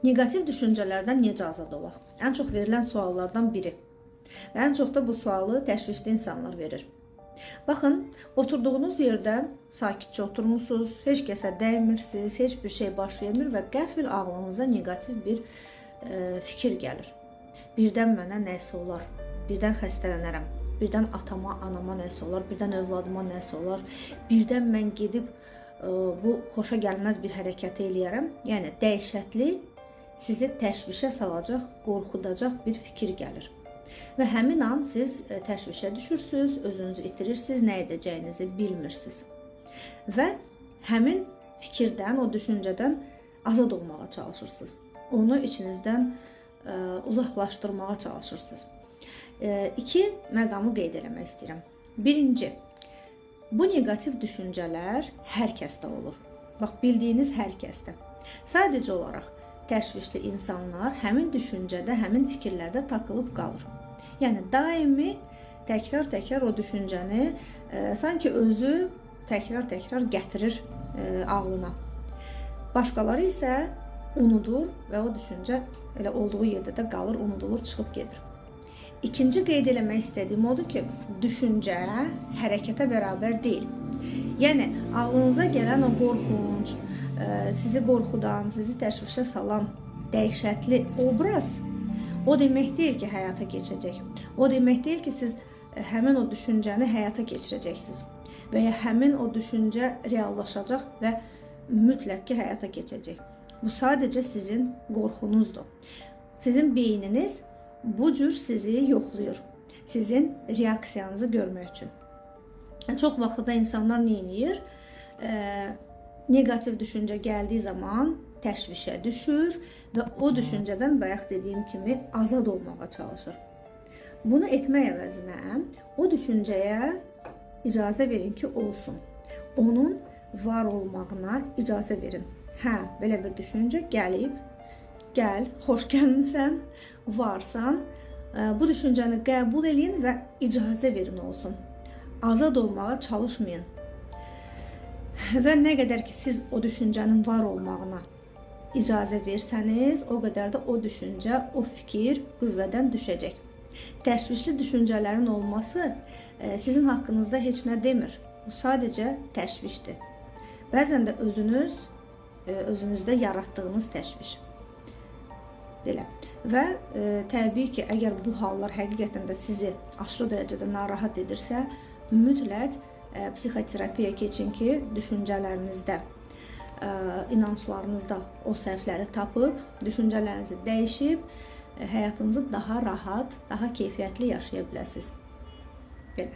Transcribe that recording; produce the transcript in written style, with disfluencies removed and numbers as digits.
Negativ düşüncələrdən necə azad olaq? Ən çox verilən suallardan biri. Və ən çox da bu sualı təşvişli insanlar verir. Baxın, oturduğunuz yerdə sakitcə oturmusunuz, heç kəsə dəymirsiniz, heç bir şey baş vermir və qəfil ağlınıza negativ bir fikir gəlir. Birdən mənə nəsə olar, birdən xəstələnərəm, birdən atama, anama nəsə olar, birdən övladıma nəsə olar, birdən mən gedib bu xoşa gəlməz bir hərəkəti eləyərəm. Yəni, dəhşətli, sizi təşvişə salacaq, qorxudacaq bir fikir gəlir. Və həmin an siz təşvişə düşürsünüz, özünüzü itirirsiniz, nə edəcəyinizi bilmirsiniz. Və həmin fikirdən, o düşüncədən azad olmağa çalışırsınız. Onu içinizdən uzaqlaşdırmağa çalışırsınız. İki məqamı qeyd eləmək istəyirəm. Birinci, bu negativ düşüncələr hər kəsdə olur. Bax, bildiyiniz hər kəsdə. Sadəcə olaraq təşvişli insanlar həmin düşüncədə, həmin fikirlərdə takılıb qalır. Yəni, daimi təkrar-təkrar o düşüncəni sanki özü təkrar-təkrar gətirir ağlına. Başqaları isə unudur və o düşüncə elə olduğu yerdə də qalır, unudulur, çıxıb gedir. İkinci qeyd eləmək istədiyim odur ki, düşüncə hərəkətə bərabər deyil. Yəni, ağlınıza gələn o qorxunc, sizi qorxudan, sizi təşvişə salan dəhşətli obraz o demək deyil ki, həyata keçəcək. O demək deyil ki, siz həmin o düşüncəni həyata keçirəcəksiniz və ya həmin o düşüncə reallaşacaq və mütləq ki, həyata keçəcək. Bu sadəcə sizin qorxunuzdur. Sizin beyniniz bu cür sizi yoxlayır, sizin reaksiyanızı görmək üçün. Çox vaxtda da insanlar nə edir? Negativ düşüncə gəldiyi zaman təşvişə düşür və o düşüncədən bayaq dediyim kimi azad olmağa çalışır. Bunu etmək əvəzinə o düşüncəyə icazə verin ki, olsun. Onun var olmağına icazə verin. Hə, belə bir düşüncə gəlib, gəl, xoş gəlmisən, varsan, bu düşüncəni qəbul edin və icazə verin olsun. Azad olmağa çalışmayın. Və nə qədər ki, siz o düşüncənin var olmağına icazə versəniz, o qədər də o düşüncə, o fikir qüvvədən düşəcək. Təşvişli düşüncələrin olması sizin haqqınızda heç nə demir. Bu sadəcə təşvişdir. Bəzən də özünüzdə yaratdığınız təşviş. Belə. Və təbii ki, əgər bu hallar həqiqətən də sizi aşırı dərəcədə narahat edirsə, mütləq psixoterapiya keçin ki, düşüncələrinizdə, inanclarınızda o səhvləri tapıb, düşüncələrinizi dəyişib, həyatınızı daha rahat, daha keyfiyyətli yaşaya biləsiniz. Belə.